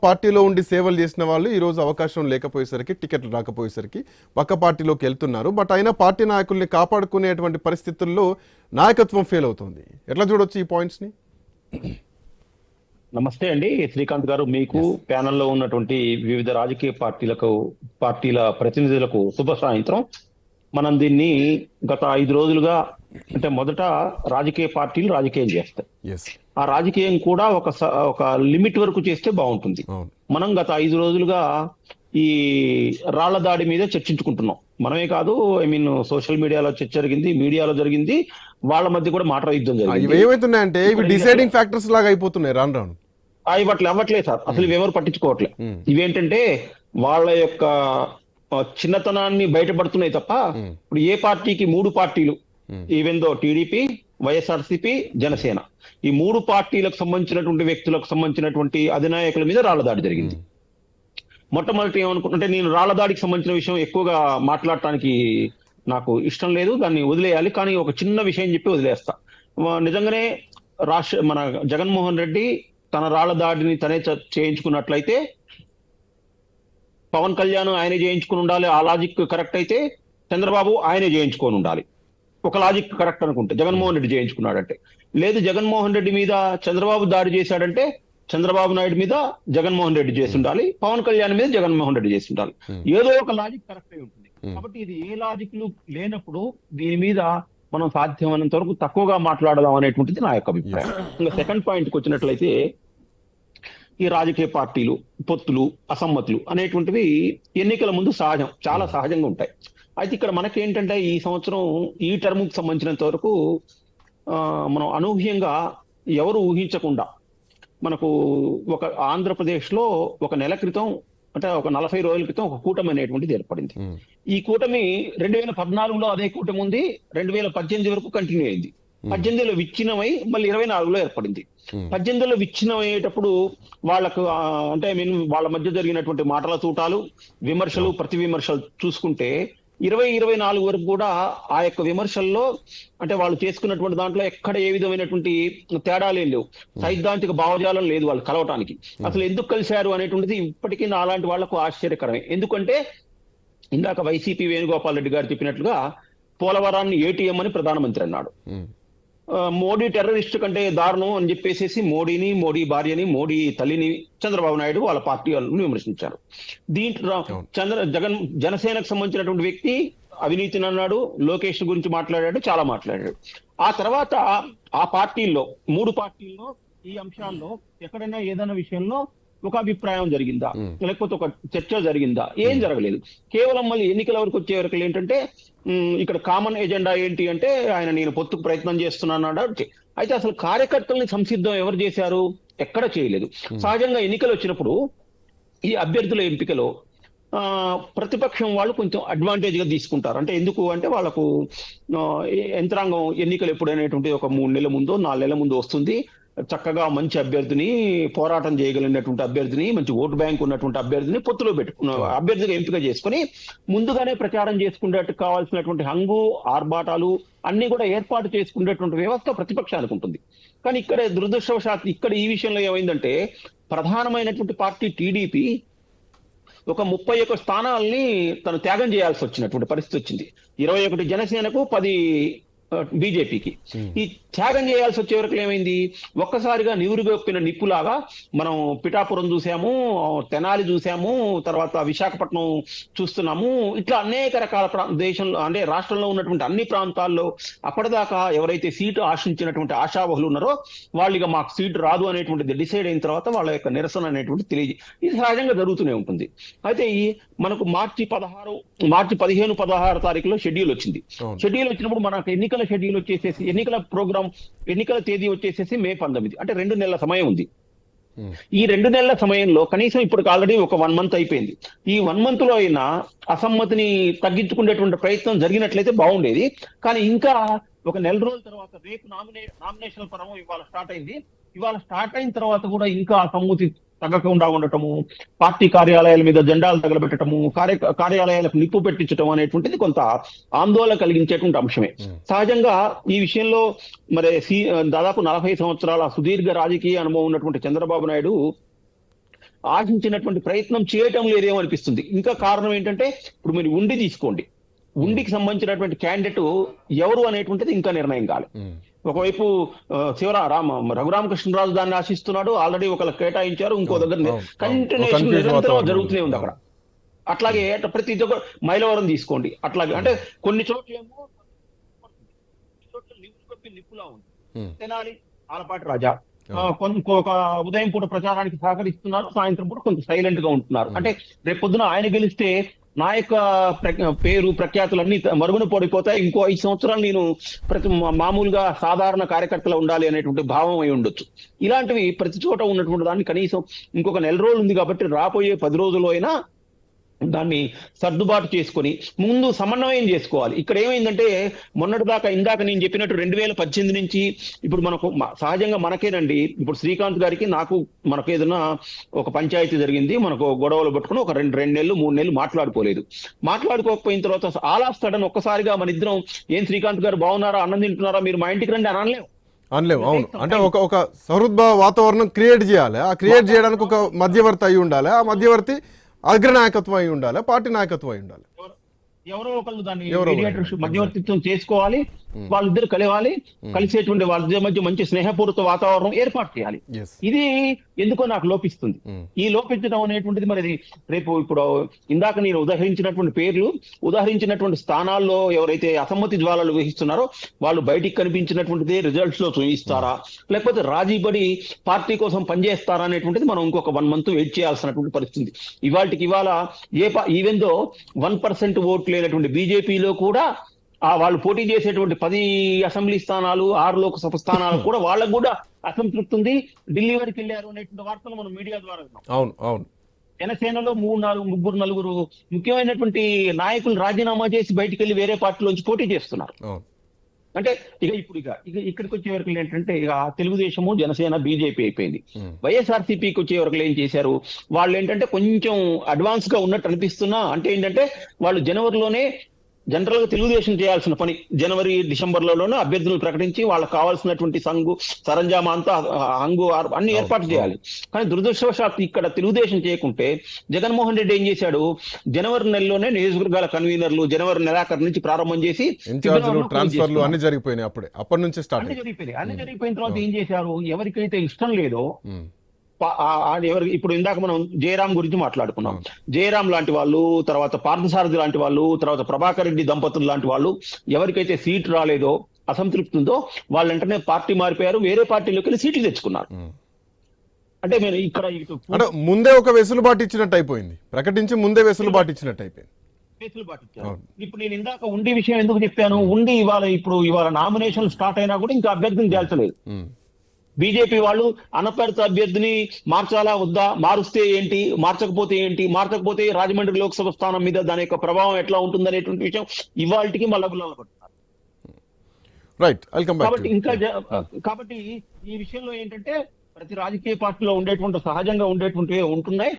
పార్టీలో ఉండి సేవలు చేసిన వాళ్ళు ఈ రోజు అవకాశం లేకపోయేసరికి టికెట్లు రాకపోయేసరికి పక్క పార్టీలోకి వెళ్తున్నారు. బట్ అయినా పార్టీ నాయకుల్ని కాపాడుకునేటువంటి పరిస్థితుల్లో నాయకత్వం ఫెయిల్ అవుతుంది. ఎట్లా చూడొచ్చు ఈ పాయింట్స్ ని? నమస్తే అండి శ్రీకాంత్ గారు, మీకు ప్యానెల్లో ఉన్నటువంటి వివిధ రాజకీయ పార్టీల ప్రతినిధులకు శుభ సాయంత్రం. మనం దీన్ని గత 5 రోజులుగా అంటే మొదట రాజకీయ పార్టీలు రాజకీయం చేస్తాయి. ఆ రాజకీయం కూడా ఒక లిమిట్ వరకు చేస్తే బాగుంటుంది. మనం గత 5 రోజులుగా ఈ రాళ్ల దాడి మీద చర్చించుకుంటున్నాం. మనమే కాదు, సోషల్ మీడియాలో చర్చ జరిగింది, మీడియాలో జరిగింది, వాళ్ళ మధ్య కూడా మాట యుద్ధం జరిగింది. ఏమైతున్నాయంటే ఇవి డిసైడింగ్ ఫ్యాక్టర్స్ లాగా అయిపోతున్నాయి రాను రాను. ఇవట్లు అవ్వట్లేదు సార్, అసలు ఇవి ఎవరు పట్టించుకోవట్లేదు. ఇవేంటంటే వాళ్ళ యొక్క చిన్నతనాన్ని బయటపడుతున్నాయి తప్ప ఇప్పుడు ఏ పార్టీకి 3 పార్టీలు, ఈవెందో టీడీపీ, వైఎస్ఆర్సీపీ, జనసేన, ఈ 3 పార్టీలకు సంబంధించినటువంటి వ్యక్తులకు సంబంధించినటువంటి అధినాయకుల మీద రాళ్ల దాడి జరిగింది. మొట్టమొదటి ఏమనుకుంటే, నేను రాళ్ల దాడికి సంబంధించిన విషయం ఎక్కువగా మాట్లాడటానికి నాకు ఇష్టం లేదు, దాన్ని వదిలేయాలి. కానీ ఒక చిన్న విషయం చెప్పి వదిలేస్తా. నిజంగానే మన జగన్మోహన్ రెడ్డి తన రాళ్ల దాడిని తనే చేయించుకున్నట్లయితే పవన్ కళ్యాణ్ ఆయనే చేయించుకుని ఉండాలి. ఆ లాజిక్ కరెక్ట్ అయితే చంద్రబాబు ఆయనే చేయించుకొని ఉండాలి. ఒక లాజిక్ కరెక్ట్ అనుకుంటే జగన్మోహన్ రెడ్డి చేయించుకున్నాడంటే. లేదు, జగన్మోహన్ రెడ్డి మీద చంద్రబాబు దాడి చేశాడంటే చంద్రబాబు నాయుడు మీద జగన్మోహన్ రెడ్డి చేసి ఉండాలి, పవన్ కళ్యాణ్ మీద జగన్మోహన్ రెడ్డి చేసి ఉండాలి. ఏదో ఒక లాజిక్ కరెక్ట్ అయి ఉంటుంది. కాబట్టి ఇది ఏ లాజిక్లు లేనప్పుడు దీని మీద మనం సాధ్యమైనంత వరకు తక్కువగా మాట్లాడదాం అనేటువంటిది నా యొక్క అభిప్రాయం. ఇంకా సెకండ్ పాయింట్కి వచ్చినట్లయితే, ఈ రాజకీయ పార్టీలు పొత్తులు అసమ్మతులు అనేటువంటివి ఎన్నికల ముందు సహజం, చాలా సహజంగా ఉంటాయి. అయితే ఇక్కడ మనకేంటంటే ఈ సంవత్సరం ఈ టర్మ్కి సంబంధించినంత వరకు మనం అనూహ్యంగా ఎవరు ఊహించకుండా మనకు ఒక ఆంధ్రప్రదేశ్లో ఒక నెల క్రితం, అంటే ఒక 40 రోజుల క్రితం ఒక కూటమి అనేటువంటిది ఏర్పడింది. ఈ కూటమి 2014లో అదే కూటమి ఉంది, 2018 వరకు కంటిన్యూ అయింది. 18లో విచ్ఛిన్నమై మళ్ళీ 24లో ఏర్పడింది. 18లో విచ్ఛిన్నం అయ్యేటప్పుడు వాళ్ళకు అంటే వాళ్ళ మధ్య జరిగినటువంటి మాటల తూటాలు, విమర్శలు, ప్రతి విమర్శలు చూసుకుంటే 2024 వరకు కూడా ఆ యొక్క విమర్శల్లో అంటే వాళ్ళు చేసుకున్నటువంటి దాంట్లో ఎక్కడ ఏ విధమైనటువంటి తేడాలేం లేవు, సైద్ధాంతిక భావజాలం లేదు వాళ్ళు కలవటానికి. అసలు ఎందుకు కలిశారు అనేటువంటిది ఇప్పటికీ నాలాంటి వాళ్లకు ఆశ్చర్యకరమే. ఎందుకంటే ఇందాక వైసీపీ వేణుగోపాల్ రెడ్డి గారు చెప్పినట్లుగా పోలవరాన్ని ఏటీఎం అని ప్రధానమంత్రి అన్నాడు. మోడీ టెర్రరిస్ట్ కంటే దారుణం అని చెప్పేసి మోడీని, మోడీ భార్యని, మోడీ తల్లిని చంద్రబాబు నాయుడు వాళ్ళ పార్టీ వాళ్ళని విమర్శించారు. దీంట్లో జనసేనకు సంబంధించినటువంటి వ్యక్తి అవినీతిని అన్నాడు, లోకేష్ గురించి మాట్లాడాడు, చాలా మాట్లాడాడు. ఆ తర్వాత ఆ పార్టీల్లో 3 పార్టీల్లో ఈ అంశాల్లో ఎక్కడైనా ఏదైనా విషయంలో ఒక అభిప్రాయం జరిగిందా, లేకపోతే ఒక చర్చ జరిగిందా? ఏం జరగలేదు. కేవలం మళ్ళీ ఎన్నికల వరకు వచ్చే వరకు ఏంటంటే ఇక్కడ కామన్ ఎజెండా ఏంటి అంటే నేను పొత్తుకు ప్రయత్నం చేస్తున్నాను. అయితే అసలు కార్యకర్తల్ని సంసిద్ధం ఎవరు చేశారు? ఎక్కడ చేయలేదు. సహజంగా ఎన్నికలు వచ్చినప్పుడు ఈ అభ్యర్థుల ఎంపికలో ప్రతిపక్షం వాళ్ళు కొంచెం అడ్వాంటేజ్ గా తీసుకుంటారు. అంటే ఎందుకు అంటే వాళ్ళకు యంత్రాంగం ఎన్నికలు ఎప్పుడైనటువంటి ఒక 3 నెలల ముందో 4 నెలల ముందు వస్తుంది. చక్కగా మంచి అభ్యర్థిని, పోరాటం చేయగలిగినటువంటి అభ్యర్థిని, మంచి ఓటు బ్యాంక్ ఉన్నటువంటి అభ్యర్థిని పొత్తులో పెట్టుకున్న అభ్యర్థిగా ఎంపిక చేసుకుని ముందుగానే ప్రచారం చేసుకునేట్టు కావాల్సినటువంటి హంగు ఆర్భాటాలు అన్ని కూడా ఏర్పాటు చేసుకునేటువంటి వ్యవస్థ ప్రతిపక్షానికి ఉంటుంది. కానీ ఇక్కడ దురదృష్టవశాత్తు ఇక్కడ ఈ విషయంలో ఏమైందంటే ప్రధానమైనటువంటి పార్టీ టీడీపీ ఒక 31 స్థానాల్ని తను త్యాగం చేయాల్సి వచ్చినటువంటి పరిస్థితి వచ్చింది. 21 జనసేనకు, 10 బీజేపీకి. ఈ త్యాగం చేయాల్సి వచ్చే వరకు ఏమైంది, ఒక్కసారిగా నివురుగొప్పిన నిప్పులాగా మనం పిఠాపురం చూసాము, తెనాలి చూసాము, తర్వాత విశాఖపట్నం చూస్తున్నాము. ఇట్లా అనేక రకాల దేశంలో అంటే రాష్ట్రంలో ఉన్నటువంటి అన్ని ప్రాంతాల్లో అప్పటిదాకా ఎవరైతే సీటు ఆశించినటువంటి ఆశావహులు ఉన్నారో వాళ్ళు ఇక మాకు సీటు రాదు అనేటువంటిది డిసైడ్ అయిన తర్వాత వాళ్ళ యొక్క నిరసన అనేటువంటి ఇది సహజంగా జరుగుతూనే ఉంటుంది. అయితే మనకు మార్చి 15, 16 తారీఖులో షెడ్యూల్ వచ్చింది. షెడ్యూల్ వచ్చినప్పుడు మనకు ఎన్నికల షెడ్యూల్ వచ్చేసేసి ఎన్నికల తేదీ వచ్చేసేసి మే 19, అంటే 2 నెలల సమయం ఉంది. ఈ 2 నెలల సమయంలో కనీసం ఇప్పుడు ఆల్రెడీ ఒక 1 మంత్ అయిపోయింది. ఈ 1 మంత్ లో అయినా అసమ్మతిని తగ్గించుకునేటువంటి ప్రయత్నం జరిగినట్లయితే బాగుండేది. కానీ ఇంకా ఒక నెల రోజుల తర్వాత రేపు నామినేషన్ పరము ఇవాళ స్టార్ట్ అయింది. ఇవాళ స్టార్ట్ అయిన తర్వాత కూడా ఇంకా అసమ్మతి తగ్గకుండా ఉండటము, పార్టీ కార్యాలయాల మీద జెండాలు తగలబెట్టడము, కార్యాలయాలకు నిప్పు పెట్టించడం అనేటువంటిది కొంత ఆందోళన కలిగించేటువంటి అంశమే. సహజంగా ఈ విషయంలో మరి దాదాపు 40 సంవత్సరాల సుదీర్ఘ రాజకీయ అనుభవం ఉన్నటువంటి చంద్రబాబు నాయుడు ఆశించినటువంటి ప్రయత్నం చేయటం లేదేమో అనిపిస్తుంది. ఇంకా కారణం ఏంటంటే ఇప్పుడు మీరు ఉండి తీసుకోండి, ఉండికి సంబంధించినటువంటి క్యాండిడేట్ ఎవరు అనేటువంటిది ఇంకా నిర్ణయం కాలేదు. ఒకవైపు రఘురామకృష్ణరాజు దాన్ని ఆశిస్తున్నాడు, ఆల్రెడీ ఒకళ్ళు కేటాయించారు, ఇంకో దగ్గర కంటిన్యూషన్ నిరంతరం జరుగుతూనే ఉంది అక్కడ. అట్లాగే ప్రతి ఒక్క మైలవరం తీసుకోండి, అట్లాగే అంటే కొన్ని చోట్లేమో నిప్పులా ఉంది. తెనాలి ఆలపాటి రాజా ఒక ఉదయం పూట ప్రచారానికి సహకరిస్తున్నారు, సాయంత్రం పూట కొంత సైలెంట్ గా ఉంటున్నారు. అంటే రేపు పొద్దున ఆయన గెలిస్తే నా యొక్క పేరు ప్రఖ్యాతులన్నీ మరుగున పడిపోతాయి, ఇంకో 5 సంవత్సరాలు నేను మామూలుగా సాధారణ కార్యకర్తలు ఉండాలి అనేటువంటి భావం అయి ఉండొచ్చు. ఇలాంటివి ప్రతి చోట ఉన్నటువంటి దాన్ని కనీసం ఇంకొక 4 రోజులు ఉంది కాబట్టి రాబోయే 10 రోజుల్లో అయినా దాన్ని సర్దుబాటు చేసుకొని ముందు సమన్వయం చేసుకోవాలి. ఇక్కడ ఏమైందంటే మొన్నటిదాకా ఇందాక నేను చెప్పినట్టు 2018 నుంచి ఇప్పుడు మనకు సహజంగా మనకేనండి, ఇప్పుడు శ్రీకాంత్ గారికి మనకు ఏదైనా ఒక పంచాయతీ జరిగింది, మనకు గొడవలు పట్టుకుని ఒక 2 నెలలు 3 నెలలు మాట్లాడుకోకపోయిన తర్వాత ఆల్ ఆఫ్ సడన్ ఒక్కసారిగా మన ఇద్దరం ఏం శ్రీకాంత్ గారు బాగున్నారా, అన్నం తింటున్నారా, మీరు మా ఇంటికి రండి అని అనలేము. అవును, అంటే ఒక సహృద్భావ వాతావరణం క్రియేట్ చేయాలి. ఆ క్రియేట్ చేయడానికి ఒక మధ్యవర్తి అయి ఉండాలి. ఆ మధ్యవర్తి అగ్రనాయకత్వం అయి ఉండాలి, పార్టీ నాయకత్వం అయి ఉండాలి. ఎవరో ఒకళ్ళు దాన్ని మీడియేటర్షిప్ మధ్యవర్తిత్వం చేసుకోవాలి, వాళ్ళిద్దరు కలవాలి, కలిసేటువంటి వాళ్ళ మధ్య మంచి స్నేహపూరిత వాతావరణం ఏర్పాటు చేయాలి. ఇది ఎందుకో నాకు లోపిస్తుంది. ఈ లోపించడం అనేటువంటిది మరి ఇప్పుడు ఇందాక నేను ఉదాహరించినటువంటి స్థానాల్లో ఎవరైతే అసమ్మతి జ్వాలలు వహిస్తున్నారో వాళ్ళు బయటికి కనిపించినటువంటిది రిజల్ట్స్ లో చూపిస్తారా, లేకపోతే రాజీ పడి పార్టీ కోసం పనిచేస్తారా అనేటువంటిది మనం ఇంకొక 1 month వెయిట్ చేయాల్సినటువంటి పరిస్థితి. ఇవాళ ఈవెన్ దో 1% ఓట్లు లేనటువంటి బీజేపీలో కూడా వాళ్ళు పోటీ చేసేటువంటి 10 అసెంబ్లీ స్థానాలు, 6 లోక్సభ స్థానాలు కూడా వాళ్ళకు కూడా అసంతృప్తి ఉంది. ఢిల్లీ వరకు వెళ్ళారు అనేటువంటి వార్తలు మనం మీడియా ద్వారా విన్నాం. అవును. జనసేనలో 3-4 ముఖ్యమైనటువంటి నాయకులు రాజీనామా చేసి బయటికి వెళ్ళి వేరే పార్టీలోంచి పోటీ చేస్తున్నారు. అంటే ఇక్కడికి వచ్చే వరకు ఏంటంటే తెలుగుదేశము, జనసేన, బీజేపీ అయిపోయింది. వైఎస్ఆర్సీపీకి వచ్చే వరకు ఏం చేశారు, వాళ్ళు ఏంటంటే కొంచెం అడ్వాన్స్ గా ఉన్నట్టు అనిపిస్తున్నా, అంటే ఏంటంటే వాళ్ళు జనవరిలోనే జనరల్ గా తెలుగుదేశం చేయాల్సిన పని జనవరి డిసెంబర్లలోనే అభ్యర్థులు ప్రకటించి వాళ్ళకి కావాల్సినటువంటి సరంజామా అంతా అన్ని ఏర్పాటు చేయాలి. కానీ దురదృష్టవశాత్తు ఇక్కడ తెలుగుదేశం చేయకుంటే జగన్మోహన్ రెడ్డి ఏం చేశాడు, జనవరి నెలలోనే నియోజకవర్గాల కన్వీనర్లు జనవరి నెలాఖరు నుంచి ప్రారంభం చేసి ట్రాన్స్ఫర్లు అన్ని జరిగిపోయినాయి. అప్పటి నుంచి అన్ని జరిగిపోయిన తర్వాత ఏం చేశారు, ఎవరికైతే ఇష్టం లేదో ఇప్పుడు ఇందాక మనం జయరాం గురించి మాట్లాడుకున్నాం. జయరాం లాంటి వాళ్ళు, తర్వాత పార్థసారథి లాంటి వాళ్ళు, తర్వాత ప్రభాకర్ రెడ్డి దంపతులు లాంటి వాళ్ళు ఎవరికైతే సీట్ రాలేదో, అసంతృప్తి ఉందో వాళ్ళు వెంటనే పార్టీ మారిపోయారు, వేరే పార్టీలోకి వెళ్ళి సీట్లు తెచ్చుకున్నారు. అంటే నేను ఇక్కడ ముందే ఒక వెసులుబాటు ఇచ్చినట్టు అయిపోయింది, ప్రకటించి ముందే వెసులుబాటు ఇచ్చినట్టు అయిపోయింది. ఇప్పుడు నేను ఇందాక ఉండి విషయం ఎందుకు చెప్పాను, ఉండి ఇవాళ నామినేషన్ స్టార్ట్ అయినా కూడా ఇంకా అభ్యర్థిని తేల్చలేదు. బీజేపీ వాళ్ళు అనపరిత అభ్యర్థిని మార్చాలా వద్దా, మారుస్తే ఏంటి, మార్చకపోతే రాజమండ్రి లోక్సభ స్థానం మీద దాని యొక్క ప్రభావం ఎట్లా ఉంటుంది అనేటువంటి విషయం ఇవాళకి మళ్ళా గుల్లాలు పడుతున్నారు. కాబట్టి ఈ విషయంలో ఏంటంటే ప్రతి రాజకీయ పార్టీలో సహజంగా ఉండేటువంటి ఉంటున్నాయి.